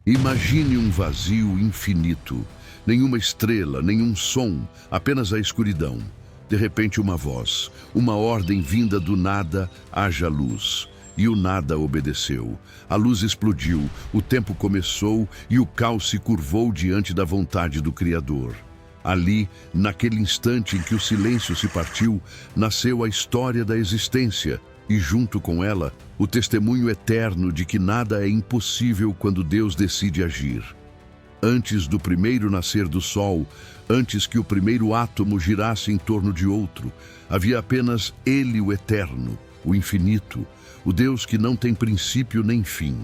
Imagine um vazio infinito. Nenhuma estrela, nenhum som, apenas a escuridão. De repente uma voz, uma ordem vinda do nada: haja luz. E o nada obedeceu. A luz explodiu, o tempo começou e o caos se curvou diante da vontade do Criador. Ali, naquele instante em que o silêncio se partiu, nasceu a história da existência e, junto com ela, o testemunho eterno de que nada é impossível quando Deus decide agir. Antes do primeiro nascer do sol, antes que o primeiro átomo girasse em torno de outro, havia apenas Ele, o eterno, o infinito, o Deus que não tem princípio nem fim.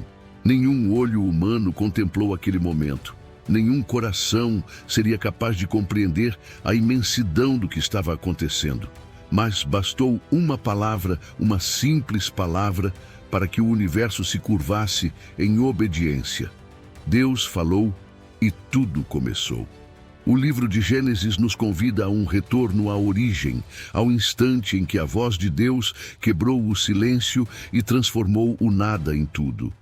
Nenhum olho humano contemplou aquele momento. Nenhum coração seria capaz de compreender a imensidão do que estava acontecendo. Mas bastou uma palavra, uma simples palavra, para que o universo se curvasse em obediência. Deus falou e tudo começou. O livro de Gênesis nos convida a um retorno à origem, ao instante em que a voz de Deus quebrou o silêncio e transformou o nada em tudo.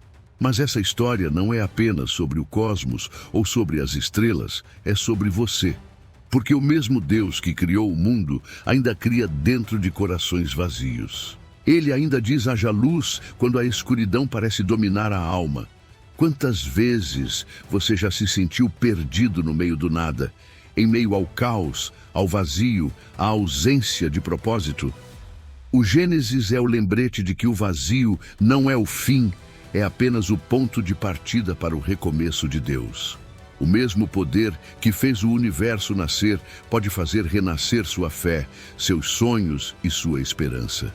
Mas essa história não é apenas sobre o cosmos ou sobre as estrelas, é sobre você. Porque o mesmo Deus que criou o mundo ainda cria dentro de corações vazios. Ele ainda diz: haja luz quando a escuridão parece dominar a alma. Quantas vezes você já se sentiu perdido no meio do nada, em meio ao caos, ao vazio, à ausência de propósito? O Gênesis é o lembrete de que o vazio não é o fim, é apenas o ponto de partida para o recomeço de Deus. O mesmo poder que fez o universo nascer pode fazer renascer sua fé, seus sonhos e sua esperança.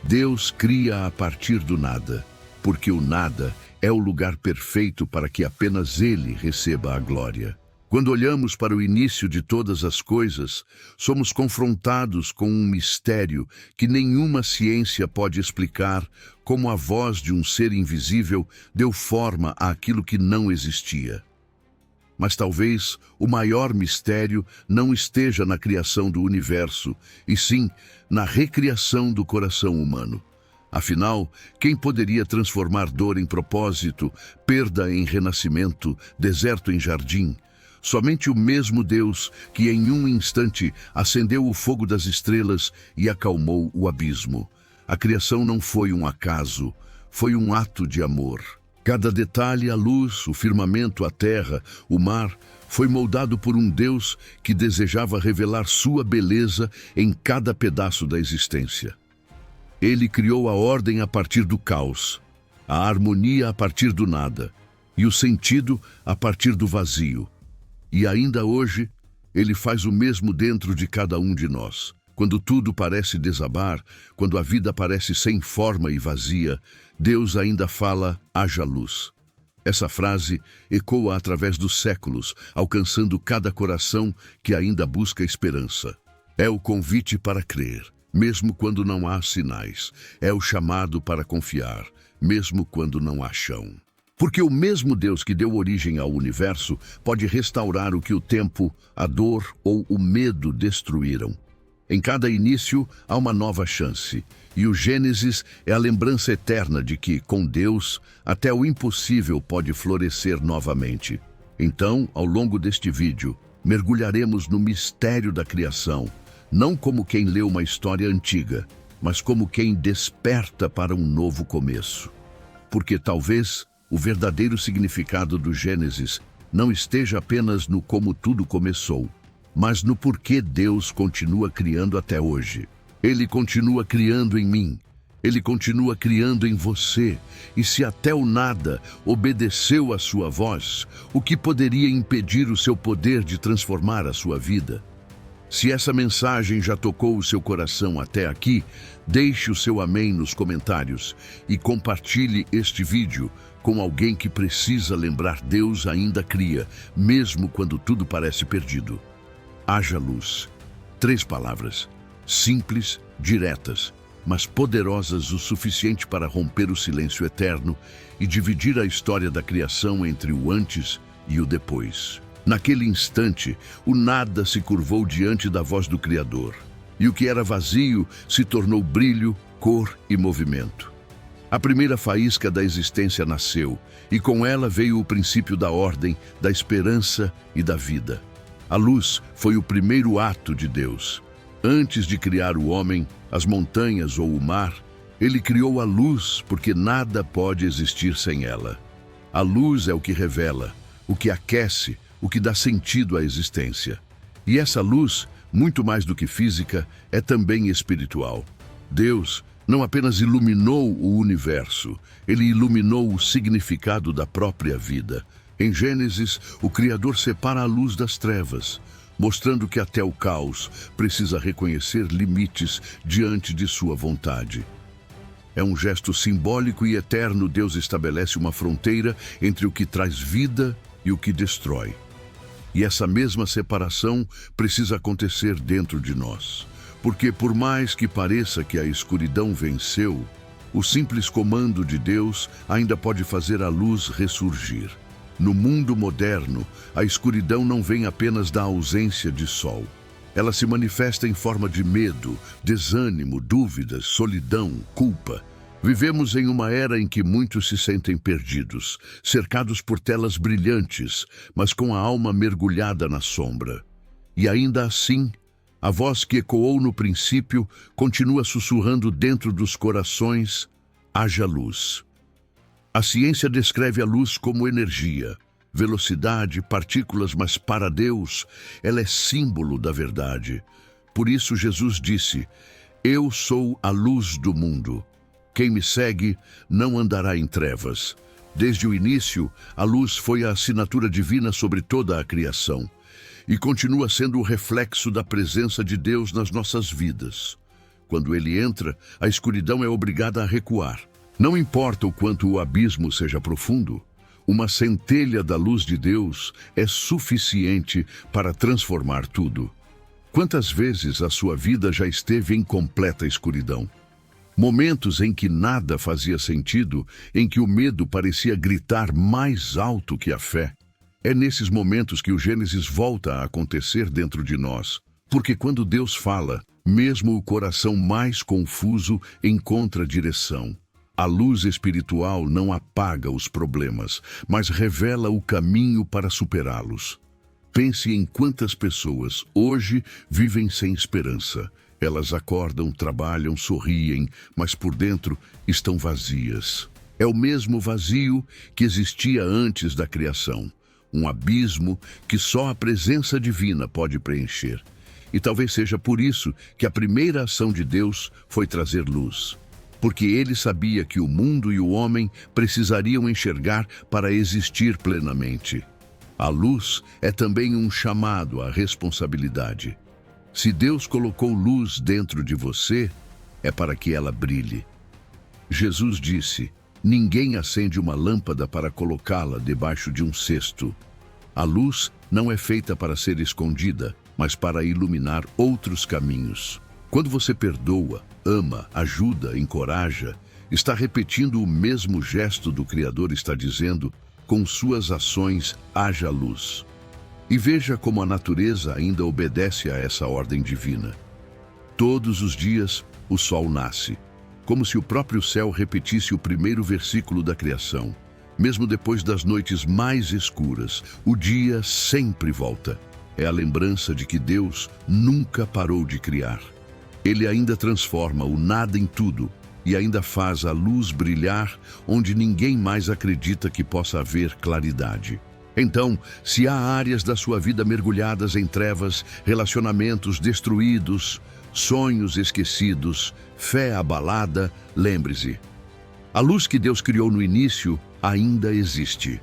Deus cria a partir do nada, porque o nada é o lugar perfeito para que apenas Ele receba a glória. Quando olhamos para o início de todas as coisas, somos confrontados com um mistério que nenhuma ciência pode explicar, como a voz de um ser invisível deu forma àquilo que não existia. Mas talvez o maior mistério não esteja na criação do universo, e sim na recriação do coração humano. Afinal, quem poderia transformar dor em propósito, perda em renascimento, deserto em jardim? Somente o mesmo Deus que em um instante acendeu o fogo das estrelas e acalmou o abismo. A criação não foi um acaso, foi um ato de amor. Cada detalhe, a luz, o firmamento, a terra, o mar, foi moldado por um Deus que desejava revelar sua beleza em cada pedaço da existência. Ele criou a ordem a partir do caos, a harmonia a partir do nada e o sentido a partir do vazio. E ainda hoje, Ele faz o mesmo dentro de cada um de nós. Quando tudo parece desabar, quando a vida parece sem forma e vazia, Deus ainda fala: haja luz. Essa frase ecoa através dos séculos, alcançando cada coração que ainda busca esperança. É o convite para crer, mesmo quando não há sinais. É o chamado para confiar, mesmo quando não há chão. Porque o mesmo Deus que deu origem ao universo pode restaurar o que o tempo, a dor ou o medo destruíram. Em cada início há uma nova chance, e o Gênesis é a lembrança eterna de que, com Deus, até o impossível pode florescer novamente. Então, ao longo deste vídeo, mergulharemos no mistério da criação, não como quem lê uma história antiga, mas como quem desperta para um novo começo. Porque talvez o verdadeiro significado do Gênesis não esteja apenas no como tudo começou, mas no porquê Deus continua criando até hoje. Ele continua criando em mim, Ele continua criando em você, e se até o nada obedeceu à sua voz, o que poderia impedir o seu poder de transformar a sua vida? Se essa mensagem já tocou o seu coração até aqui, deixe o seu amém nos comentários e compartilhe este vídeo com alguém que precisa lembrar: Deus ainda cria, mesmo quando tudo parece perdido. Haja luz. 3 palavras, simples, diretas, mas poderosas o suficiente para romper o silêncio eterno e dividir a história da criação entre o antes e o depois. Naquele instante, o nada se curvou diante da voz do Criador, e o que era vazio se tornou brilho, cor e movimento. A primeira faísca da existência nasceu, e com ela veio o princípio da ordem, da esperança e da vida. A luz foi o primeiro ato de Deus. Antes de criar o homem, as montanhas ou o mar, ele criou a luz, porque nada pode existir sem ela. A luz é o que revela, o que aquece, o que dá sentido à existência. E essa luz, muito mais do que física, é também espiritual. Deus não apenas iluminou o universo, ele iluminou o significado da própria vida. Em Gênesis, o Criador separa a luz das trevas, mostrando que até o caos precisa reconhecer limites diante de sua vontade. É um gesto simbólico e eterno. Deus estabelece uma fronteira entre o que traz vida e o que destrói. E essa mesma separação precisa acontecer dentro de nós. Porque por mais que pareça que a escuridão venceu, o simples comando de Deus ainda pode fazer a luz ressurgir. No mundo moderno, a escuridão não vem apenas da ausência de sol. Ela se manifesta em forma de medo, desânimo, dúvidas, solidão, culpa. Vivemos em uma era em que muitos se sentem perdidos, cercados por telas brilhantes, mas com a alma mergulhada na sombra. E ainda assim, a voz que ecoou no princípio continua sussurrando dentro dos corações: haja luz. A ciência descreve a luz como energia, velocidade, partículas, mas para Deus, ela é símbolo da verdade. Por isso Jesus disse: eu sou a luz do mundo. Quem me segue não andará em trevas. Desde o início, a luz foi a assinatura divina sobre toda a criação e continua sendo o reflexo da presença de Deus nas nossas vidas. Quando ele entra, a escuridão é obrigada a recuar. Não importa o quanto o abismo seja profundo, uma centelha da luz de Deus é suficiente para transformar tudo. Quantas vezes a sua vida já esteve em completa escuridão? Momentos em que nada fazia sentido, em que o medo parecia gritar mais alto que a fé. É nesses momentos que o Gênesis volta a acontecer dentro de nós. Porque quando Deus fala, mesmo o coração mais confuso encontra direção. A luz espiritual não apaga os problemas, mas revela o caminho para superá-los. Pense em quantas pessoas hoje vivem sem esperança. Elas acordam, trabalham, sorriem, mas por dentro estão vazias. É o mesmo vazio que existia antes da criação. Um abismo que só a presença divina pode preencher. E talvez seja por isso que a primeira ação de Deus foi trazer luz. Porque ele sabia que o mundo e o homem precisariam enxergar para existir plenamente. A luz é também um chamado à responsabilidade. Se Deus colocou luz dentro de você, é para que ela brilhe. Jesus disse: ninguém acende uma lâmpada para colocá-la debaixo de um cesto. A luz não é feita para ser escondida, mas para iluminar outros caminhos. Quando você perdoa, ama, ajuda, encoraja, está repetindo o mesmo gesto do Criador está dizendo: com suas ações haja luz. E veja como a natureza ainda obedece a essa ordem divina. Todos os dias o sol nasce, como se o próprio céu repetisse o primeiro versículo da criação. Mesmo depois das noites mais escuras, o dia sempre volta. É a lembrança de que Deus nunca parou de criar. Ele ainda transforma o nada em tudo e ainda faz a luz brilhar onde ninguém mais acredita que possa haver claridade. Então, se há áreas da sua vida mergulhadas em trevas, relacionamentos destruídos, sonhos esquecidos, fé abalada, lembre-se: a luz que Deus criou no início ainda existe.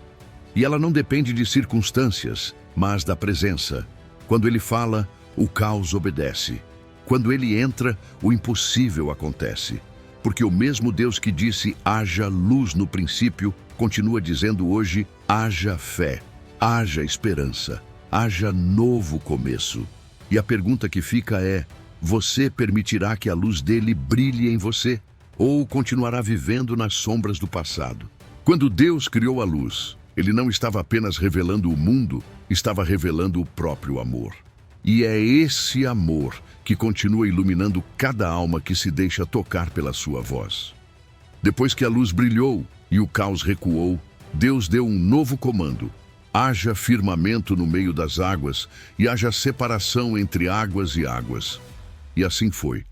E ela não depende de circunstâncias, mas da presença. Quando ele fala, o caos obedece. Quando ele entra, o impossível acontece. Porque o mesmo Deus que disse haja luz no princípio, continua dizendo hoje haja fé, haja esperança, haja novo começo. E a pergunta que fica é: você permitirá que a luz dele brilhe em você? Ou continuará vivendo nas sombras do passado? Quando Deus criou a luz, ele não estava apenas revelando o mundo, estava revelando o próprio amor. E é esse amor que continua iluminando cada alma que se deixa tocar pela sua voz. Depois que a luz brilhou e o caos recuou, Deus deu um novo comando. Haja firmamento no meio das águas e haja separação entre águas e águas. E assim foi.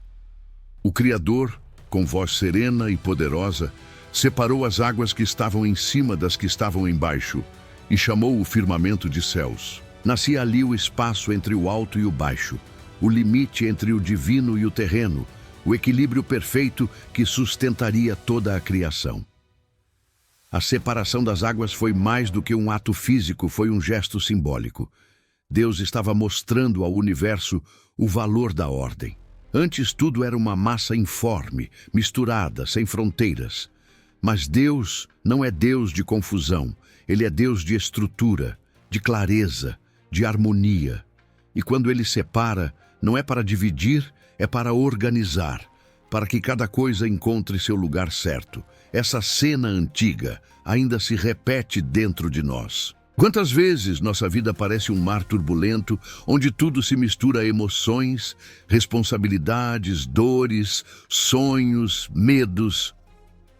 O Criador, com voz serena e poderosa, separou as águas que estavam em cima das que estavam embaixo e chamou o firmamento de céus. Nascia ali o espaço entre o alto e o baixo, o limite entre o divino e o terreno, o equilíbrio perfeito que sustentaria toda a criação. A separação das águas foi mais do que um ato físico, foi um gesto simbólico. Deus estava mostrando ao universo o valor da ordem. Antes tudo era uma massa informe, misturada, sem fronteiras. Mas Deus não é Deus de confusão, Ele é Deus de estrutura, de clareza, de harmonia. E quando Ele separa, não é para dividir, é para organizar, para que cada coisa encontre seu lugar certo. Essa cena antiga ainda se repete dentro de nós. Quantas vezes nossa vida parece um mar turbulento, onde tudo se mistura a emoções, responsabilidades, dores, sonhos, medos.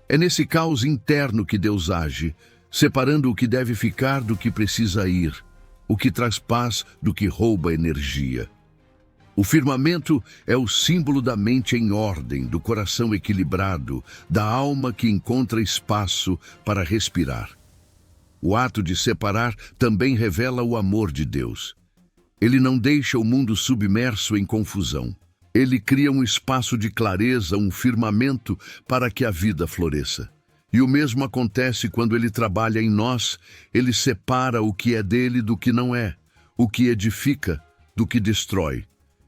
É nesse caos interno que Deus age, separando o que deve ficar do que precisa ir, o que traz paz do que rouba energia. O firmamento é o símbolo da mente em ordem, do coração equilibrado, da alma que encontra espaço para respirar. O ato de separar também revela o amor de Deus. Ele não deixa o mundo submerso em confusão. Ele cria um espaço de clareza, um firmamento para que a vida floresça. E o mesmo acontece quando Ele trabalha em nós. Ele separa o que é dele do que não é, o que edifica do que destrói.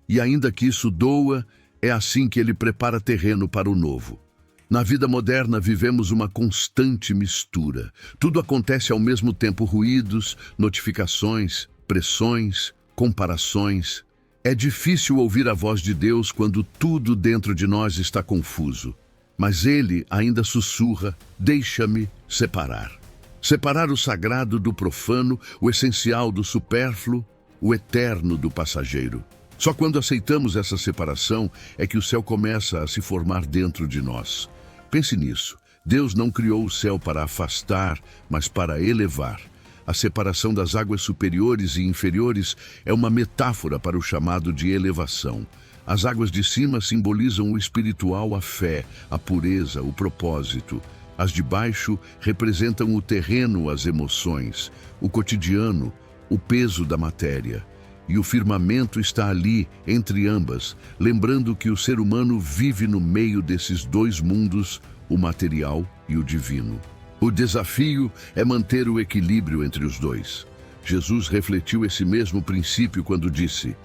E ainda que isso doa, é assim que Ele prepara terreno para o novo. Na vida moderna vivemos uma constante mistura. Tudo acontece ao mesmo tempo: ruídos, notificações, pressões, comparações. É difícil ouvir a voz de Deus quando tudo dentro de nós está confuso. Mas Ele ainda sussurra: deixa-me separar. Separar o sagrado do profano, o essencial do supérfluo, o eterno do passageiro. Só quando aceitamos essa separação é que o céu começa a se formar dentro de nós. Pense nisso. Deus não criou o céu para afastar, mas para elevar. A separação das águas superiores e inferiores é uma metáfora para o chamado de elevação. As águas de cima simbolizam o espiritual, a fé, a pureza, o propósito. As de baixo representam o terreno, as emoções, o cotidiano, o peso da matéria. E o firmamento está ali, entre ambas, lembrando que o ser humano vive no meio desses dois mundos, o material e o divino. O desafio é manter o equilíbrio entre os dois. Jesus refletiu esse mesmo princípio quando disse: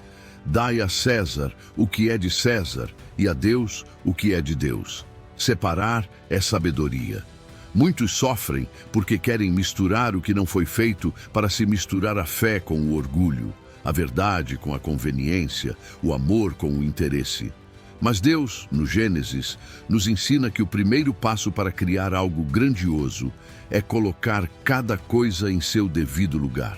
dai a César o que é de César e a Deus o que é de Deus. Separar é sabedoria. Muitos sofrem porque querem misturar o que não foi feito para se misturar a fé com o orgulho, a verdade com a conveniência, o amor com o interesse. Mas Deus, no Gênesis, nos ensina que o primeiro passo para criar algo grandioso é colocar cada coisa em seu devido lugar.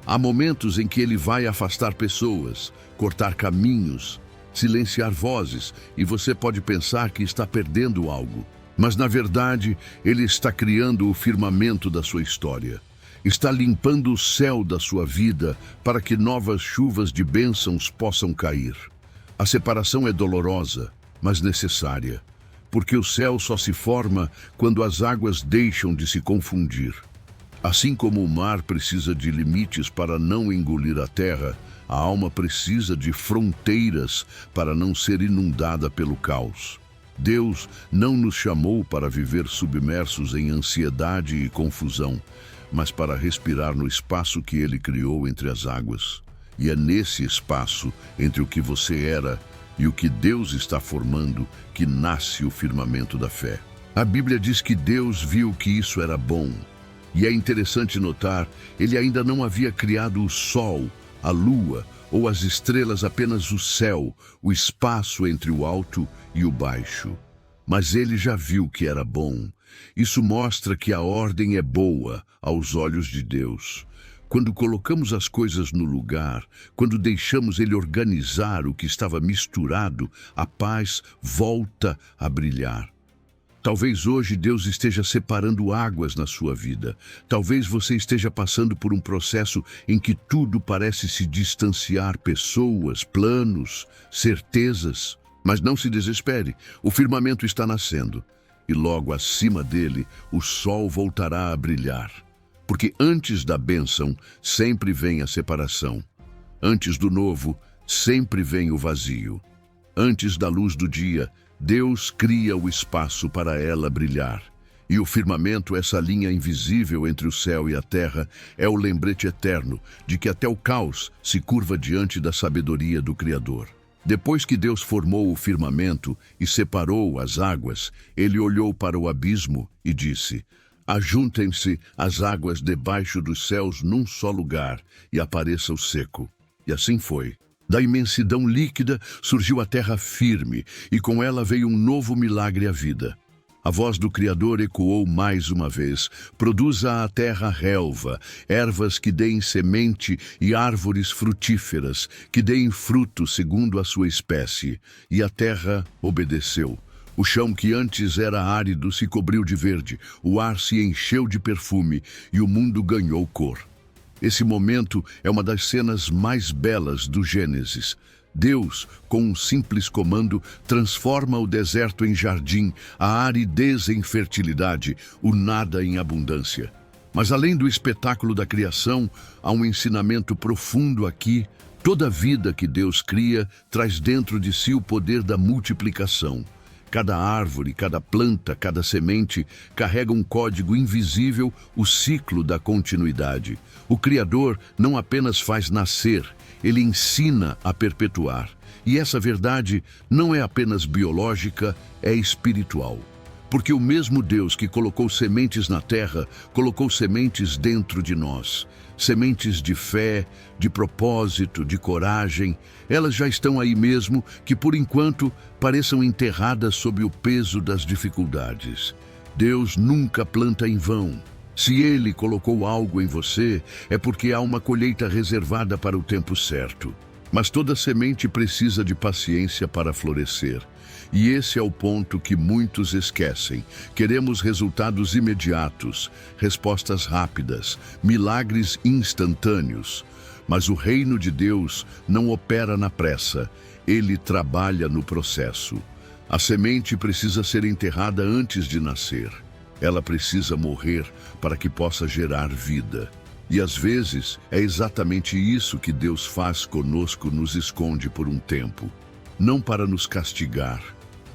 Há momentos em que Ele vai afastar pessoas, cortar caminhos, silenciar vozes, e você pode pensar que está perdendo algo. Mas, na verdade, Ele está criando o firmamento da sua história. Está limpando o céu da sua vida para que novas chuvas de bênçãos possam cair. A separação é dolorosa, mas necessária, porque o céu só se forma quando as águas deixam de se confundir. Assim como o mar precisa de limites para não engolir a terra, a alma precisa de fronteiras para não ser inundada pelo caos. Deus não nos chamou para viver submersos em ansiedade e confusão, mas para respirar no espaço que Ele criou entre as águas. E é nesse espaço, entre o que você era e o que Deus está formando, que nasce o firmamento da fé. A Bíblia diz que Deus viu que isso era bom. E é interessante notar, Ele ainda não havia criado o sol, a lua ou as estrelas, apenas o céu, o espaço entre o alto e o baixo. Mas Ele já viu que era bom. Isso mostra que a ordem é boa aos olhos de Deus. Quando colocamos as coisas no lugar, quando deixamos Ele organizar o que estava misturado, a paz volta a brilhar. Talvez hoje Deus esteja separando águas na sua vida. Talvez você esteja passando por um processo em que tudo parece se distanciar, pessoas, planos, certezas. Mas não se desespere, o firmamento está nascendo. E logo acima dele, o sol voltará a brilhar. Porque antes da bênção, sempre vem a separação. Antes do novo, sempre vem o vazio. Antes da luz do dia, Deus cria o espaço para ela brilhar. E o firmamento, essa linha invisível entre o céu e a terra, é o lembrete eterno de que até o caos se curva diante da sabedoria do Criador. Depois que Deus formou o firmamento e separou as águas, ele olhou para o abismo e disse: ajuntem-se as águas debaixo dos céus num só lugar e apareça o seco. E assim foi. Da imensidão líquida surgiu a terra firme, e com ela veio um novo milagre à vida. A voz do Criador ecoou mais uma vez: produza a terra relva, ervas que deem semente e árvores frutíferas, que deem fruto segundo a sua espécie. E a terra obedeceu. O chão que antes era árido se cobriu de verde, o ar se encheu de perfume e o mundo ganhou cor. Esse momento é uma das cenas mais belas do Gênesis. Deus, com um simples comando, transforma o deserto em jardim, a aridez em fertilidade, o nada em abundância. Mas além do espetáculo da criação, há um ensinamento profundo aqui. Toda vida que Deus cria traz dentro de si o poder da multiplicação. Cada árvore, cada planta, cada semente carrega um código invisível, o ciclo da continuidade. O Criador não apenas faz nascer, ele ensina a perpetuar. E essa verdade não é apenas biológica, é espiritual. Porque o mesmo Deus que colocou sementes na terra, colocou sementes dentro de nós. Sementes de fé, de propósito, de coragem. Elas já estão aí mesmo, que por enquanto pareçam enterradas sob o peso das dificuldades. Deus nunca planta em vão. Se Ele colocou algo em você, é porque há uma colheita reservada para o tempo certo. Mas toda semente precisa de paciência para florescer. E esse é o ponto que muitos esquecem. Queremos resultados imediatos, respostas rápidas, milagres instantâneos. Mas o reino de Deus não opera na pressa, ele trabalha no processo. A semente precisa ser enterrada antes de nascer. Ela precisa morrer para que possa gerar vida. E às vezes é exatamente isso que Deus faz conosco, nos esconde por um tempo. Não para nos castigar,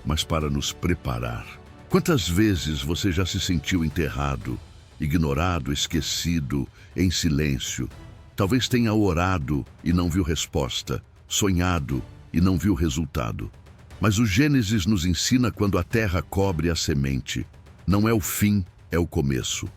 mas para nos preparar. Quantas vezes você já se sentiu enterrado, ignorado, esquecido, em silêncio? Talvez tenha orado e não viu resposta, sonhado e não viu resultado. Mas o Gênesis nos ensina quando a terra cobre a semente. Não é o fim, é o começo.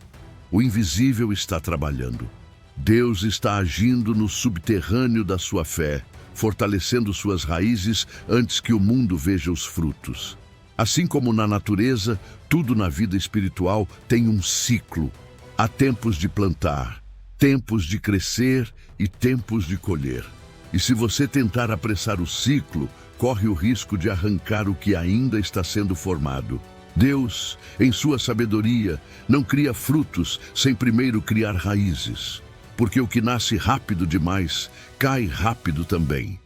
O invisível está trabalhando. Deus está agindo no subterrâneo da sua fé, fortalecendo suas raízes antes que o mundo veja os frutos. Assim como na natureza, tudo na vida espiritual tem um ciclo. Há tempos de plantar, tempos de crescer e tempos de colher. E se você tentar apressar o ciclo, corre o risco de arrancar o que ainda está sendo formado. Deus, em sua sabedoria, não cria frutos sem primeiro criar raízes. Porque o que nasce rápido demais, cai rápido também.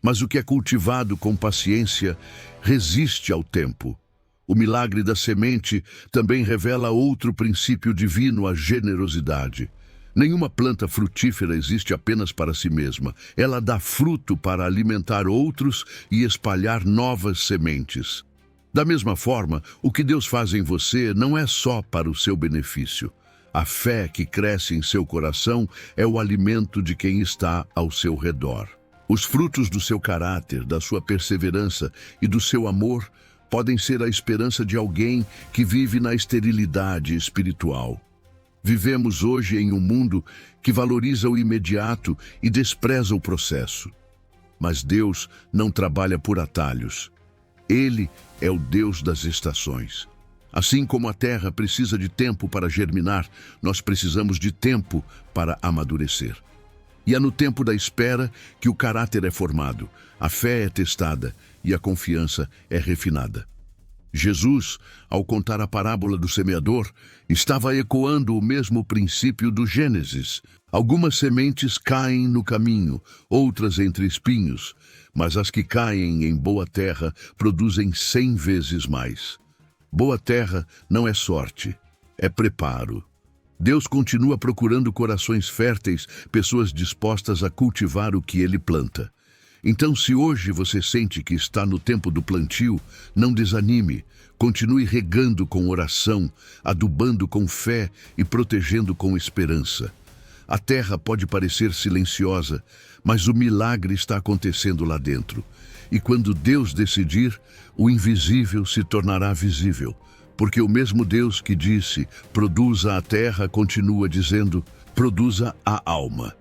Mas o que é cultivado com paciência, resiste ao tempo. O milagre da semente também revela outro princípio divino, a generosidade. Nenhuma planta frutífera existe apenas para si mesma. Ela dá fruto para alimentar outros e espalhar novas sementes. Da mesma forma, o que Deus faz em você não é só para o seu benefício. A fé que cresce em seu coração é o alimento de quem está ao seu redor. Os frutos do seu caráter, da sua perseverança e do seu amor podem ser a esperança de alguém que vive na esterilidade espiritual. Vivemos hoje em um mundo que valoriza o imediato e despreza o processo. Mas Deus não trabalha por atalhos. Ele é o Deus das estações. Assim como a terra precisa de tempo para germinar, nós precisamos de tempo para amadurecer. E é no tempo da espera que o caráter é formado, a fé é testada e a confiança é refinada. Jesus, ao contar a parábola do semeador, estava ecoando o mesmo princípio do Gênesis. Algumas sementes caem no caminho, outras entre espinhos, mas as que caem em boa terra produzem 100 vezes mais. Boa terra não é sorte, é preparo. Deus continua procurando corações férteis, pessoas dispostas a cultivar o que Ele planta. Então, se hoje você sente que está no tempo do plantio, não desanime. Continue regando com oração, adubando com fé e protegendo com esperança. A terra pode parecer silenciosa, mas o milagre está acontecendo lá dentro. E quando Deus decidir, o invisível se tornará visível. Porque o mesmo Deus que disse, produza a terra, continua dizendo, produza a alma.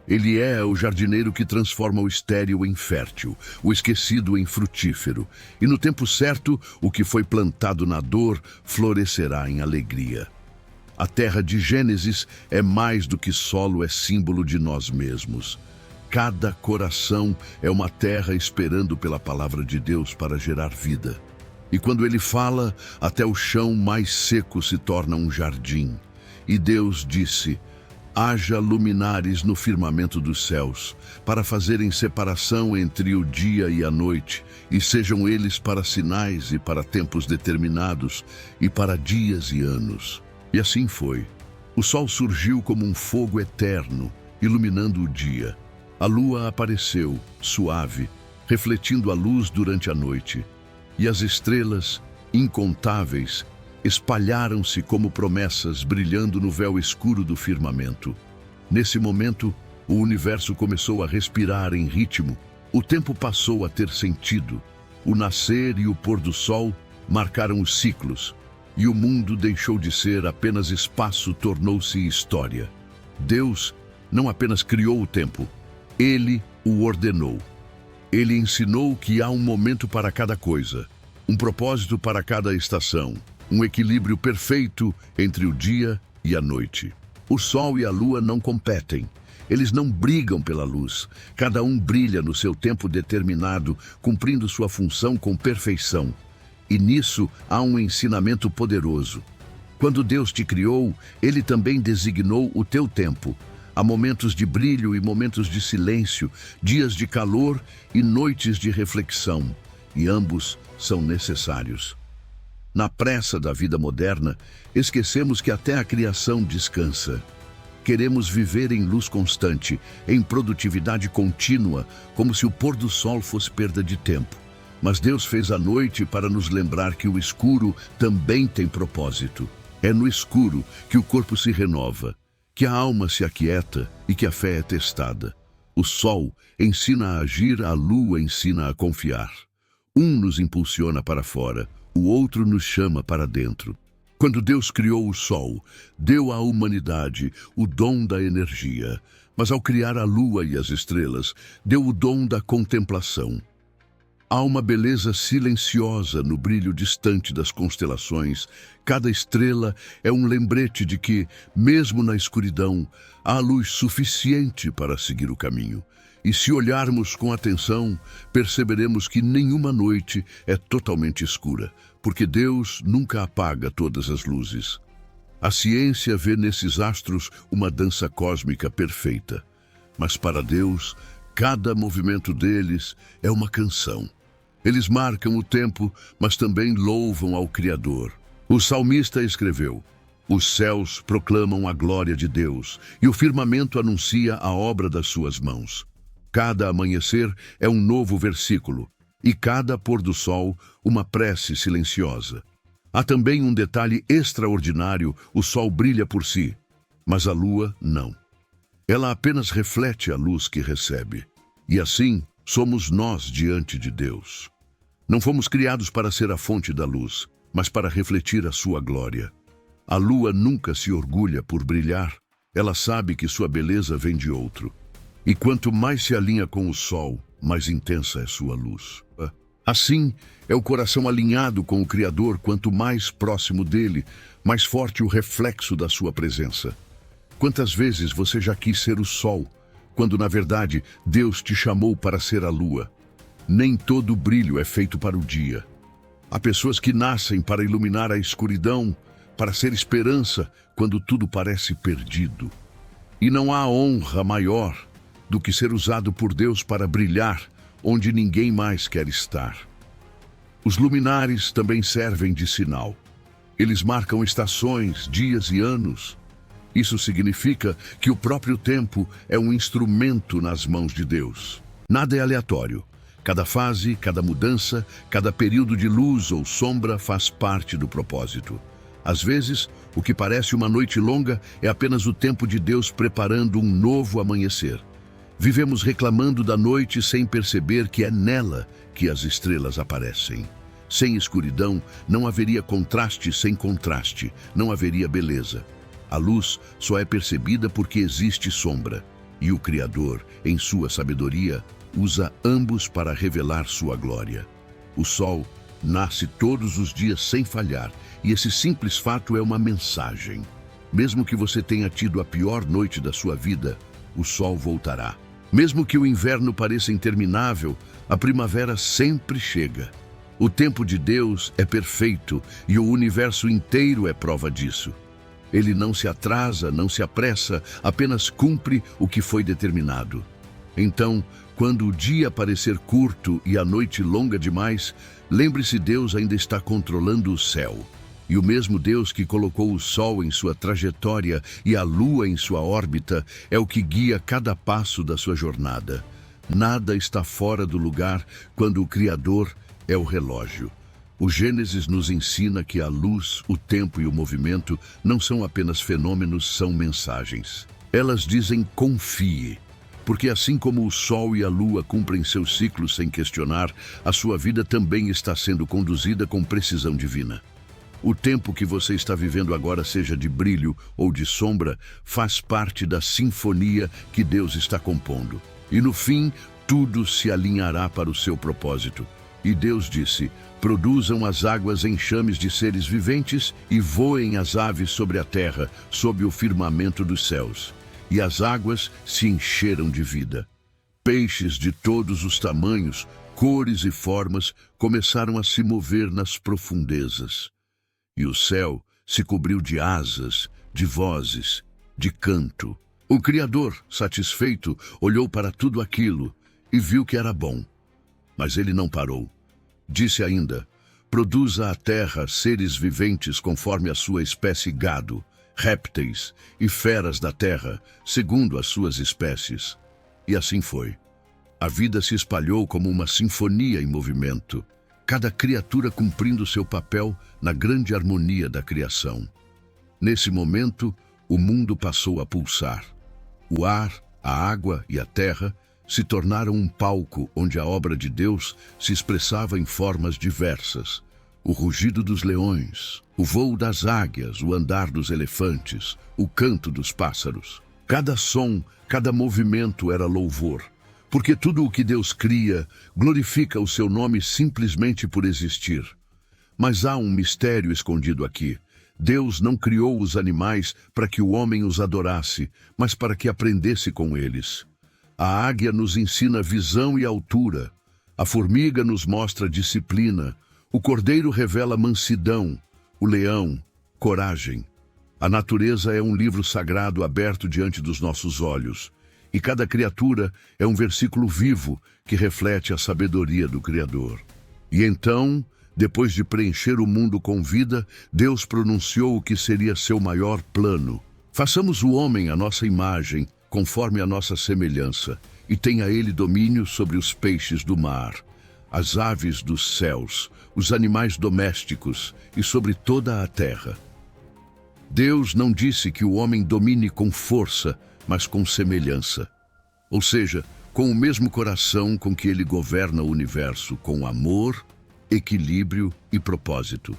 Ele é o jardineiro que transforma o estéril em fértil, o esquecido em frutífero. E no tempo certo, o que foi plantado na dor florescerá em alegria. A terra de Gênesis é mais do que solo, é símbolo de nós mesmos. Cada coração é uma terra esperando pela palavra de Deus para gerar vida. E quando ele fala, até o chão mais seco se torna um jardim. E Deus disse, haja luminares no firmamento dos céus, para fazerem separação entre o dia e a noite, e sejam eles para sinais e para tempos determinados, e para dias e anos. E assim foi. O sol surgiu como um fogo eterno, iluminando o dia. A lua apareceu, suave, refletindo a luz durante a noite. E as estrelas, incontáveis, espalharam-se como promessas brilhando no véu escuro do firmamento. Nesse momento, o universo começou a respirar em ritmo. O tempo passou a ter sentido. O nascer e o pôr do sol marcaram os ciclos. E o mundo deixou de ser apenas espaço, tornou-se história. Deus não apenas criou o tempo, Ele o ordenou. Ele ensinou que há um momento para cada coisa, um propósito para cada estação, um equilíbrio perfeito entre o dia e a noite. O sol e a lua não competem. Eles não brigam pela luz. Cada um brilha no seu tempo determinado, cumprindo sua função com perfeição. E nisso há um ensinamento poderoso. Quando Deus te criou, Ele também designou o teu tempo. Há momentos de brilho e momentos de silêncio, dias de calor e noites de reflexão, e ambos são necessários. Na pressa da vida moderna, esquecemos que até a criação descansa. Queremos viver em luz constante, em produtividade contínua, como se o pôr do sol fosse perda de tempo. Mas Deus fez a noite para nos lembrar que o escuro também tem propósito. É no escuro que o corpo se renova, que a alma se aquieta e que a fé é testada. O sol ensina a agir, a lua ensina a confiar. Um nos impulsiona para fora, o outro nos chama para dentro. Quando Deus criou o sol, deu à humanidade o dom da energia. Mas ao criar a lua e as estrelas, deu o dom da contemplação. Há uma beleza silenciosa no brilho distante das constelações. Cada estrela é um lembrete de que, mesmo na escuridão, há luz suficiente para seguir o caminho. E se olharmos com atenção, perceberemos que nenhuma noite é totalmente escura, porque Deus nunca apaga todas as luzes. A ciência vê nesses astros uma dança cósmica perfeita. Mas para Deus, cada movimento deles é uma canção. Eles marcam o tempo, mas também louvam ao Criador. O salmista escreveu, os céus proclamam a glória de Deus, e o firmamento anuncia a obra das suas mãos. Cada amanhecer é um novo versículo, e cada pôr do sol uma prece silenciosa. Há também um detalhe extraordinário, o sol brilha por si, mas a lua não. Ela apenas reflete a luz que recebe. E assim, somos nós diante de Deus. Não fomos criados para ser a fonte da luz, mas para refletir a sua glória. A lua nunca se orgulha por brilhar, ela sabe que sua beleza vem de outro. E quanto mais se alinha com o sol, mais intensa é sua luz. Assim, é o coração alinhado com o Criador, quanto mais próximo dele, mais forte o reflexo da sua presença. Quantas vezes você já quis ser o sol, quando na verdade Deus te chamou para ser a lua? Nem todo brilho é feito para o dia. Há pessoas que nascem para iluminar a escuridão, para ser esperança quando tudo parece perdido. E não há honra maior do que ser usado por Deus para brilhar onde ninguém mais quer estar. Os luminares também servem de sinal. Eles marcam estações, dias e anos. Isso significa que o próprio tempo é um instrumento nas mãos de Deus. Nada é aleatório. Cada fase, cada mudança, cada período de luz ou sombra faz parte do propósito. Às vezes, o que parece uma noite longa é apenas o tempo de Deus preparando um novo amanhecer. Vivemos reclamando da noite sem perceber que é nela que as estrelas aparecem. Sem escuridão, não haveria contraste sem contraste, não haveria beleza. A luz só é percebida porque existe sombra. E o Criador, em sua sabedoria, usa ambos para revelar sua glória. O sol nasce todos os dias sem falhar, e esse simples fato é uma mensagem. Mesmo que você tenha tido a pior noite da sua vida, o sol voltará. Mesmo que o inverno pareça interminável, a primavera sempre chega. O tempo de Deus é perfeito e o universo inteiro é prova disso. Ele não se atrasa, não se apressa, apenas cumpre o que foi determinado. Então, quando o dia parecer curto e a noite longa demais, lembre-se, Deus ainda está controlando o céu. E o mesmo Deus que colocou o Sol em sua trajetória e a Lua em sua órbita é o que guia cada passo da sua jornada. Nada está fora do lugar quando o Criador é o relógio. O Gênesis nos ensina que a luz, o tempo e o movimento não são apenas fenômenos, são mensagens. Elas dizem confie. Porque assim como o Sol e a Lua cumprem seus ciclos sem questionar, a sua vida também está sendo conduzida com precisão divina. O tempo que você está vivendo agora, seja de brilho ou de sombra, faz parte da sinfonia que Deus está compondo. E no fim, tudo se alinhará para o seu propósito. E Deus disse: produzam as águas enxames de seres viventes e voem as aves sobre a terra, sob o firmamento dos céus. E as águas se encheram de vida. Peixes de todos os tamanhos, cores e formas começaram a se mover nas profundezas. E o céu se cobriu de asas, de vozes, de canto. O Criador, satisfeito, olhou para tudo aquilo e viu que era bom. Mas ele não parou. Disse ainda: produza a terra seres viventes conforme a sua espécie gado, répteis e feras da terra, segundo as suas espécies. E assim foi. A vida se espalhou como uma sinfonia em movimento, cada criatura cumprindo seu papel na grande harmonia da criação. Nesse momento, o mundo passou a pulsar. O ar, a água e a terra se tornaram um palco onde a obra de Deus se expressava em formas diversas. O rugido dos leões, o voo das águias, o andar dos elefantes, o canto dos pássaros. Cada som, cada movimento era louvor, porque tudo o que Deus cria glorifica o seu nome simplesmente por existir. Mas há um mistério escondido aqui. Deus não criou os animais para que o homem os adorasse, mas para que aprendesse com eles. A águia nos ensina visão e altura. A formiga nos mostra disciplina. O cordeiro revela mansidão, o leão, coragem. A natureza é um livro sagrado aberto diante dos nossos olhos, e cada criatura é um versículo vivo que reflete a sabedoria do Criador. E então, depois de preencher o mundo com vida, Deus pronunciou o que seria seu maior plano. Façamos o homem à nossa imagem, conforme a nossa semelhança, e tenha ele domínio sobre os peixes do mar, as aves dos céus, os animais domésticos e sobre toda a terra. Deus não disse que o homem domine com força, mas com semelhança. Ou seja, com o mesmo coração com que ele governa o universo, com amor, equilíbrio e propósito.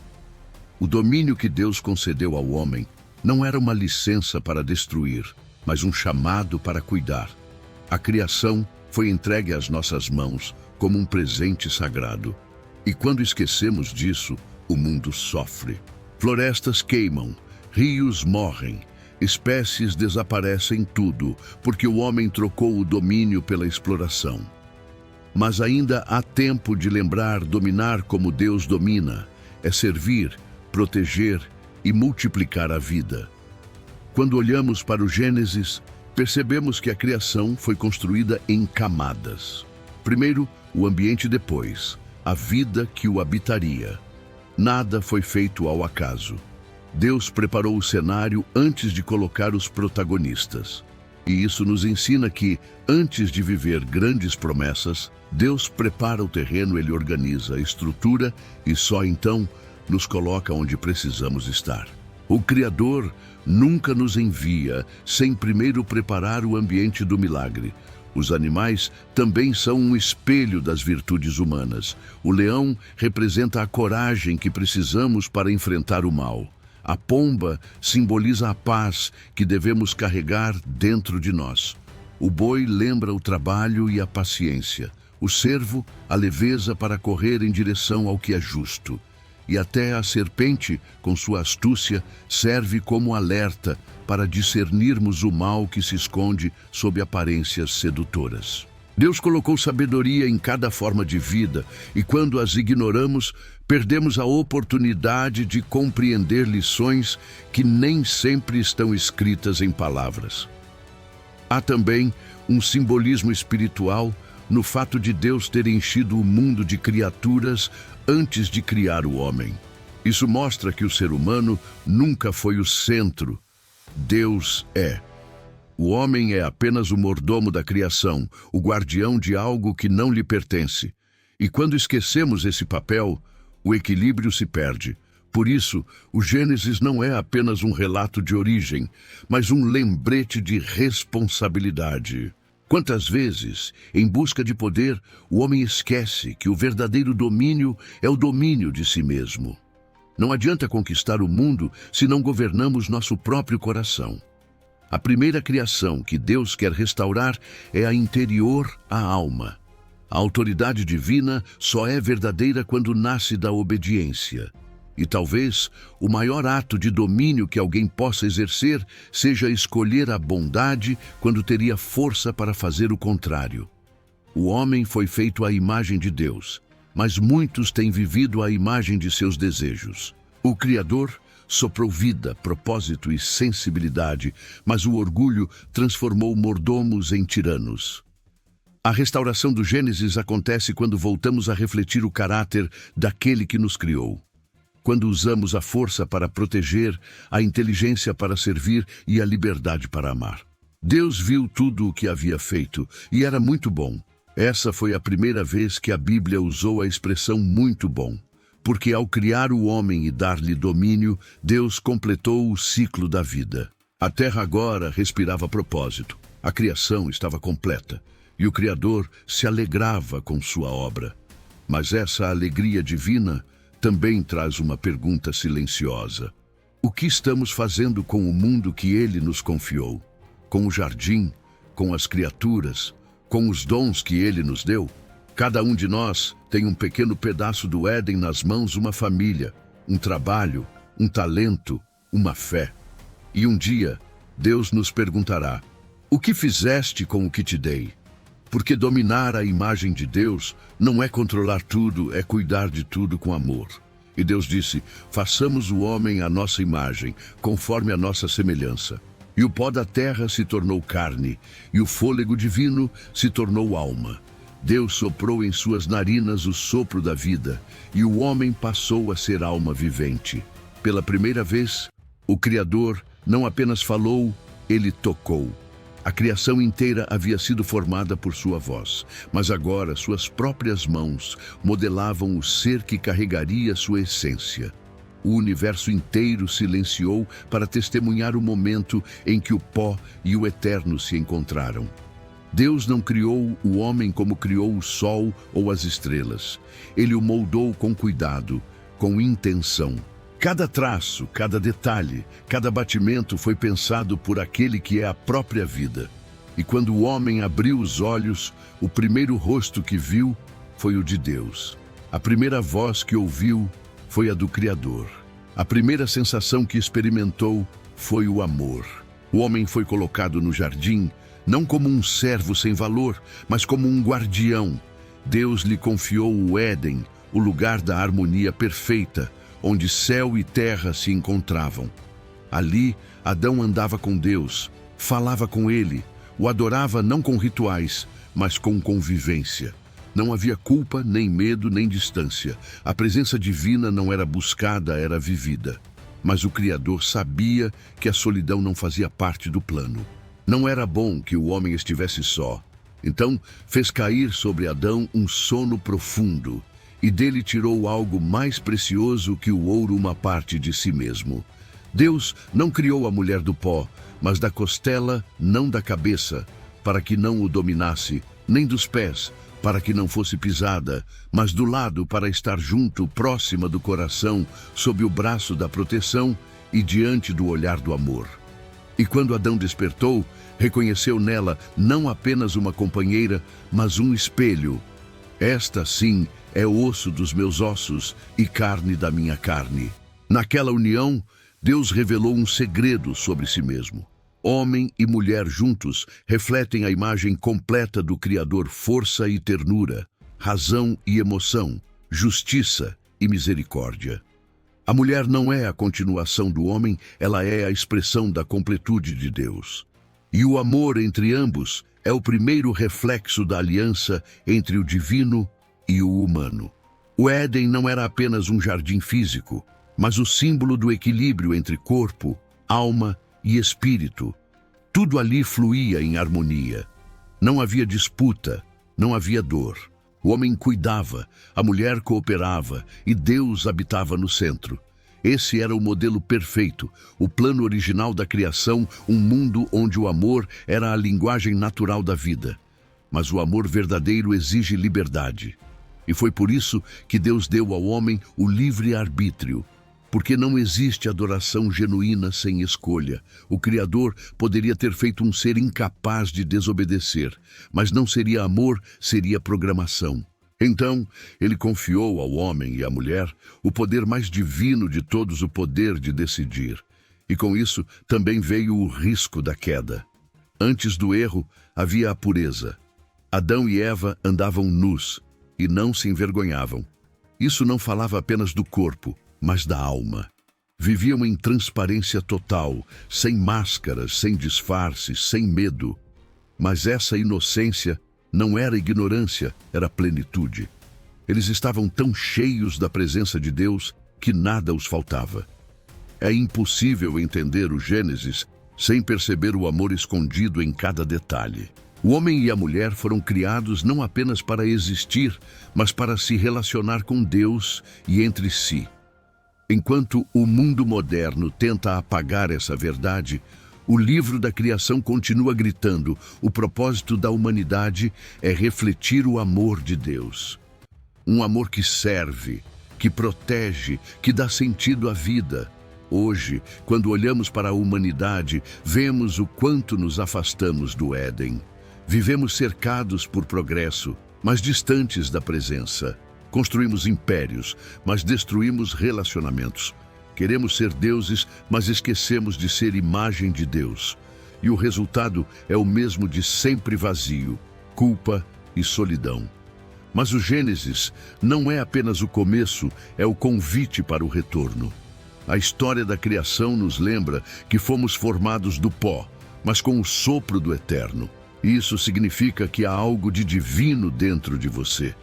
O domínio que Deus concedeu ao homem não era uma licença para destruir, mas um chamado para cuidar. A criação foi entregue às nossas mãos como um presente sagrado. E quando esquecemos disso, o mundo sofre. Florestas queimam, rios morrem, espécies desaparecem tudo, porque o homem trocou o domínio pela exploração. Mas ainda há tempo de lembrar dominar como Deus domina. É servir, proteger e multiplicar a vida. Quando olhamos para o Gênesis, percebemos que a criação foi construída em camadas. Primeiro, o ambiente, depois, a vida que o habitaria. Nada foi feito ao acaso. Deus preparou o cenário antes de colocar os protagonistas. E isso nos ensina que, antes de viver grandes promessas, Deus prepara o terreno, Ele organiza a estrutura e só então nos coloca onde precisamos estar. O Criador nunca nos envia sem primeiro preparar o ambiente do milagre. Os animais também são um espelho das virtudes humanas. O leão representa a coragem que precisamos para enfrentar o mal. A pomba simboliza a paz que devemos carregar dentro de nós. O boi lembra o trabalho e a paciência. O cervo, a leveza para correr em direção ao que é justo. E até a serpente, com sua astúcia, serve como alerta para discernirmos o mal que se esconde sob aparências sedutoras. Deus colocou sabedoria em cada forma de vida e quando as ignoramos, perdemos a oportunidade de compreender lições que nem sempre estão escritas em palavras. Há também um simbolismo espiritual no fato de Deus ter enchido o mundo de criaturas antes de criar o homem. Isso mostra que o ser humano nunca foi o centro. Deus é. O homem é apenas o mordomo da criação, o guardião de algo que não lhe pertence. E quando esquecemos esse papel, o equilíbrio se perde. Por isso, o Gênesis não é apenas um relato de origem, mas um lembrete de responsabilidade. Quantas vezes, em busca de poder, o homem esquece que o verdadeiro domínio é o domínio de si mesmo. Não adianta conquistar o mundo se não governamos nosso próprio coração. A primeira criação que Deus quer restaurar é a interior, a alma. A autoridade divina só é verdadeira quando nasce da obediência. E talvez o maior ato de domínio que alguém possa exercer seja escolher a bondade quando teria força para fazer o contrário. O homem foi feito à imagem de Deus, mas muitos têm vivido à imagem de seus desejos. O Criador soprou vida, propósito e sensibilidade, mas o orgulho transformou mordomos em tiranos. A restauração do Gênesis acontece quando voltamos a refletir o caráter daquele que nos criou. Quando usamos a força para proteger, a inteligência para servir e a liberdade para amar. Deus viu tudo o que havia feito e era muito bom. Essa foi a primeira vez que a Bíblia usou a expressão muito bom. Porque ao criar o homem e dar-lhe domínio, Deus completou o ciclo da vida. A terra agora respirava propósito. A criação estava completa e o Criador se alegrava com sua obra. Mas essa alegria divina também traz uma pergunta silenciosa. O que estamos fazendo com o mundo que Ele nos confiou? Com o jardim, com as criaturas, com os dons que Ele nos deu? Cada um de nós tem um pequeno pedaço do Éden nas mãos, uma família, um trabalho, um talento, uma fé. E um dia, Deus nos perguntará: o que fizeste com o que te dei? Porque dominar a imagem de Deus não é controlar tudo, é cuidar de tudo com amor. E Deus disse: façamos o homem à nossa imagem, conforme a nossa semelhança. E o pó da terra se tornou carne, e o fôlego divino se tornou alma. Deus soprou em suas narinas o sopro da vida, e o homem passou a ser alma vivente. Pela primeira vez, o Criador não apenas falou, ele tocou. A criação inteira havia sido formada por sua voz, mas agora suas próprias mãos modelavam o ser que carregaria sua essência. O universo inteiro silenciou para testemunhar o momento em que o pó e o eterno se encontraram. Deus não criou o homem como criou o sol ou as estrelas. Ele o moldou com cuidado, com intenção. Cada traço, cada detalhe, cada batimento foi pensado por aquele que é a própria vida. E quando o homem abriu os olhos, o primeiro rosto que viu foi o de Deus. A primeira voz que ouviu foi a do Criador. A primeira sensação que experimentou foi o amor. O homem foi colocado no jardim, não como um servo sem valor, mas como um guardião. Deus lhe confiou o Éden, o lugar da harmonia perfeita, onde céu e terra se encontravam. Ali, Adão andava com Deus, falava com ele, o adorava não com rituais, mas com convivência. Não havia culpa, nem medo, nem distância. A presença divina não era buscada, era vivida. Mas o Criador sabia que a solidão não fazia parte do plano. Não era bom que o homem estivesse só. Então, fez cair sobre Adão um sono profundo, e dele tirou algo mais precioso que o ouro, uma parte de si mesmo. Deus não criou a mulher do pó, mas da costela, não da cabeça, para que não o dominasse, nem dos pés, para que não fosse pisada, mas do lado para estar junto, próxima do coração, sob o braço da proteção e diante do olhar do amor. E quando Adão despertou, reconheceu nela não apenas uma companheira, mas um espelho. Esta, sim, é osso dos meus ossos e carne da minha carne. Naquela união, Deus revelou um segredo sobre si mesmo. Homem e mulher juntos refletem a imagem completa do Criador: força e ternura, razão e emoção, justiça e misericórdia. A mulher não é a continuação do homem, ela é a expressão da completude de Deus. E o amor entre ambos é o primeiro reflexo da aliança entre o divino e o humano. O Éden não era apenas um jardim físico, mas o símbolo do equilíbrio entre corpo, alma e espírito. Tudo ali fluía em harmonia. Não havia disputa, não havia dor. O homem cuidava, a mulher cooperava e Deus habitava no centro. Esse era o modelo perfeito, o plano original da criação, um mundo onde o amor era a linguagem natural da vida. Mas o amor verdadeiro exige liberdade. E foi por isso que Deus deu ao homem o livre-arbítrio. Porque não existe adoração genuína sem escolha. O Criador poderia ter feito um ser incapaz de desobedecer, mas não seria amor, seria programação. Então, ele confiou ao homem e à mulher o poder mais divino de todos, o poder de decidir. E com isso também veio o risco da queda. Antes do erro, havia a pureza. Adão e Eva andavam nus e não se envergonhavam. Isso não falava apenas do corpo, mas da alma. Viviam em transparência total, sem máscaras, sem disfarces, sem medo. Mas essa inocência não era ignorância, era plenitude. Eles estavam tão cheios da presença de Deus que nada os faltava. É impossível entender o Gênesis sem perceber o amor escondido em cada detalhe. O homem e a mulher foram criados não apenas para existir, mas para se relacionar com Deus e entre si. Enquanto o mundo moderno tenta apagar essa verdade, o livro da criação continua gritando: o propósito da humanidade é refletir o amor de Deus. Um amor que serve, que protege, que dá sentido à vida. Hoje, quando olhamos para a humanidade, vemos o quanto nos afastamos do Éden. Vivemos cercados por progresso, mas distantes da presença. Construímos impérios, mas destruímos relacionamentos. Queremos ser deuses, mas esquecemos de ser imagem de Deus. E o resultado é o mesmo de sempre vazio, culpa e solidão. Mas o Gênesis não é apenas o começo, é o convite para o retorno. A história da criação nos lembra que fomos formados do pó, mas com o sopro do eterno. Isso significa que há algo de divino dentro de você.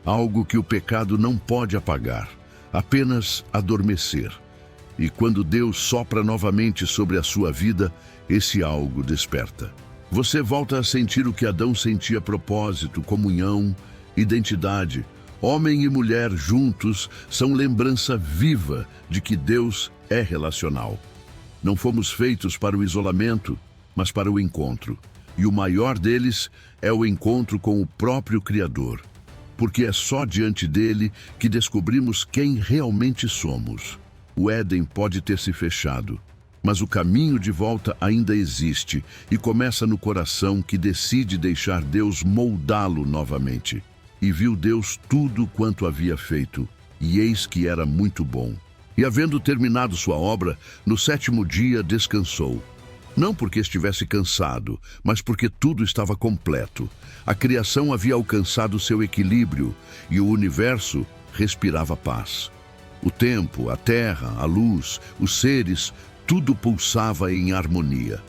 Algo que o pecado não pode apagar, apenas adormecer. E quando Deus sopra novamente sobre a sua vida, esse algo desperta. Você volta a sentir o que Adão sentia: propósito, comunhão, identidade. Homem e mulher juntos são lembrança viva de que Deus é relacional. Não fomos feitos para o isolamento, mas para o encontro. E o maior deles é o encontro com o próprio Criador. Porque é só diante dele que descobrimos quem realmente somos. O Éden pode ter se fechado, mas o caminho de volta ainda existe e começa no coração que decide deixar Deus moldá-lo novamente. E viu Deus tudo quanto havia feito, e eis que era muito bom. E havendo terminado sua obra, no sétimo dia descansou. Não porque estivesse cansado, mas porque tudo estava completo. A criação havia alcançado seu equilíbrio e o universo respirava paz. O tempo, a terra, a luz, os seres, tudo pulsava em harmonia.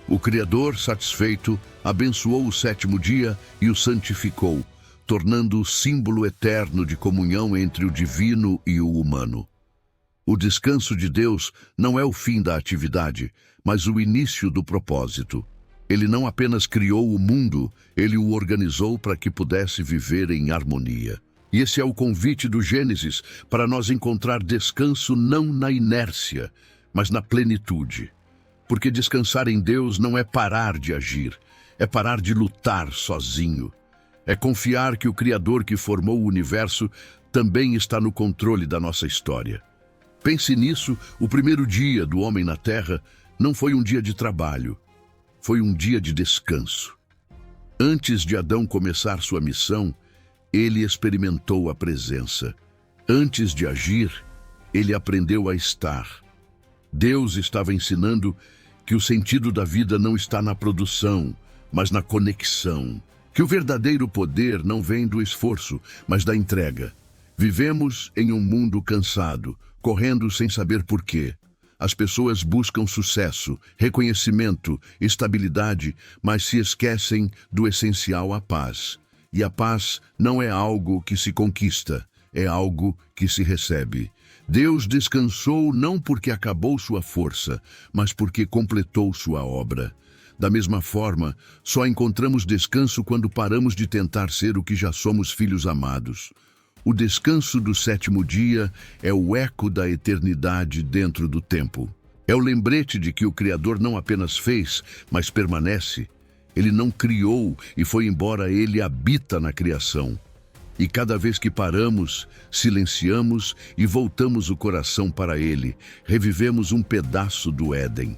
O Criador, satisfeito, abençoou o sétimo dia e o santificou, tornando-o símbolo eterno de comunhão entre o divino e o humano. O descanso de Deus não é o fim da atividade, mas o início do propósito. Ele não apenas criou o mundo, ele o organizou para que pudesse viver em harmonia. E esse é o convite do Gênesis para nós encontrar descanso não na inércia, mas na plenitude. Porque descansar em Deus não é parar de agir, é parar de lutar sozinho. É confiar que o Criador que formou o universo também está no controle da nossa história. Pense nisso, o primeiro dia do homem na Terra não foi um dia de trabalho, foi um dia de descanso. Antes de Adão começar sua missão, ele experimentou a presença. Antes de agir, ele aprendeu a estar. Deus estava ensinando que o sentido da vida não está na produção, mas na conexão. Que o verdadeiro poder não vem do esforço, mas da entrega. Vivemos em um mundo cansado, correndo sem saber por quê. As pessoas buscam sucesso, reconhecimento, estabilidade, mas se esquecem do essencial, a paz. E a paz não é algo que se conquista, é algo que se recebe. Deus descansou não porque acabou sua força, mas porque completou sua obra. Da mesma forma, só encontramos descanso quando paramos de tentar ser o que já somos, filhos amados. O descanso do sétimo dia é o eco da eternidade dentro do tempo. É o lembrete de que o Criador não apenas fez, mas permanece. Ele não criou e foi embora, ele habita na criação. E cada vez que paramos, silenciamos e voltamos o coração para ele, revivemos um pedaço do Éden.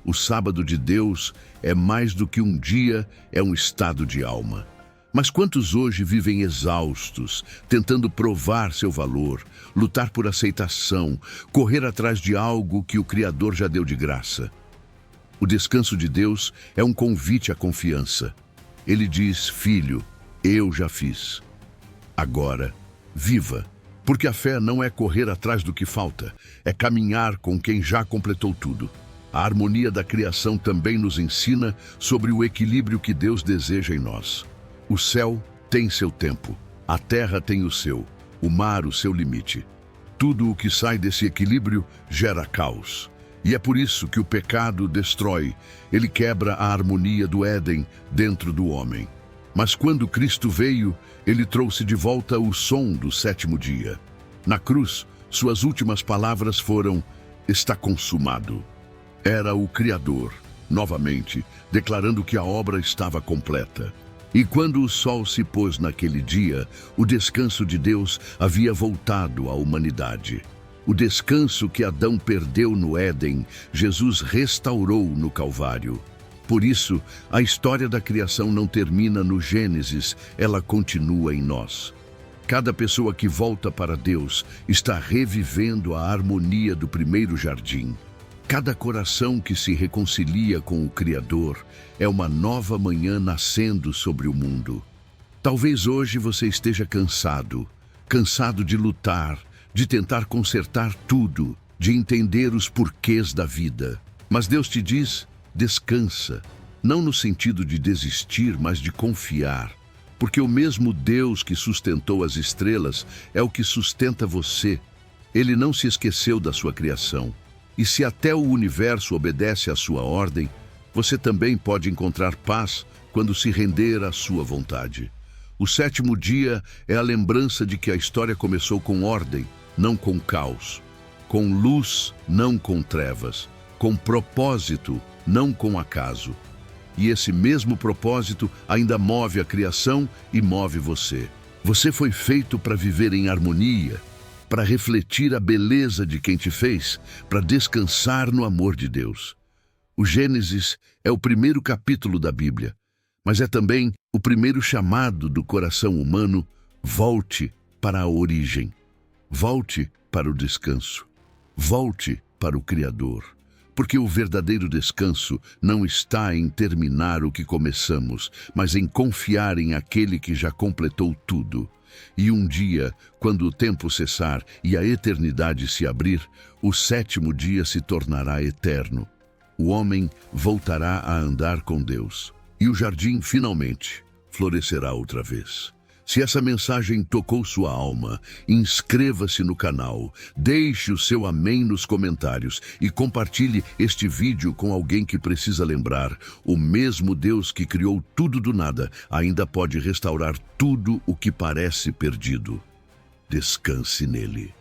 O sábado de Deus é mais do que um dia, é um estado de alma. Mas quantos hoje vivem exaustos, tentando provar seu valor, lutar por aceitação, correr atrás de algo que o Criador já deu de graça? O descanso de Deus é um convite à confiança. Ele diz: filho, eu já fiz. Agora, viva. Porque a fé não é correr atrás do que falta, é caminhar com quem já completou tudo. A harmonia da criação também nos ensina sobre o equilíbrio que Deus deseja em nós. O céu tem seu tempo, a terra tem o seu, o mar o seu limite. Tudo o que sai desse equilíbrio gera caos. E é por isso que o pecado destrói, ele quebra a harmonia do Éden dentro do homem. Mas quando Cristo veio, ele trouxe de volta o som do sétimo dia. Na cruz, suas últimas palavras foram: está consumado. Era o Criador, novamente, declarando que a obra estava completa. E quando o sol se pôs naquele dia, o descanso de Deus havia voltado à humanidade. O descanso que Adão perdeu no Éden, Jesus restaurou no Calvário. Por isso, a história da criação não termina no Gênesis, ela continua em nós. Cada pessoa que volta para Deus está revivendo a harmonia do primeiro jardim. Cada coração que se reconcilia com o Criador é uma nova manhã nascendo sobre o mundo. Talvez hoje você esteja cansado de lutar, de tentar consertar tudo, de entender os porquês da vida. Mas Deus te diz: descansa, não no sentido de desistir, mas de confiar. Porque o mesmo Deus que sustentou as estrelas é o que sustenta você. Ele não se esqueceu da sua criação. E se até o universo obedece à sua ordem, você também pode encontrar paz quando se render à sua vontade. O sétimo dia é a lembrança de que a história começou com ordem, não com caos, com luz, não com trevas, com propósito, não com acaso. E esse mesmo propósito ainda move a criação e move você. Você foi feito para viver em harmonia, para refletir a beleza de quem te fez, para descansar no amor de Deus. O Gênesis é o primeiro capítulo da Bíblia, mas é também o primeiro chamado do coração humano: volte para a origem, volte para o descanso, volte para o Criador, Porque o verdadeiro descanso não está em terminar o que começamos, mas em confiar em aquele que já completou tudo. E um dia, quando o tempo cessar e a eternidade se abrir, o sétimo dia se tornará eterno. O homem voltará a andar com Deus. E o jardim, finalmente, florescerá outra vez. Se essa mensagem tocou sua alma, inscreva-se no canal, deixe o seu amém nos comentários e compartilhe este vídeo com alguém que precisa lembrar: o mesmo Deus que criou tudo do nada ainda pode restaurar tudo o que parece perdido. Descanse nele.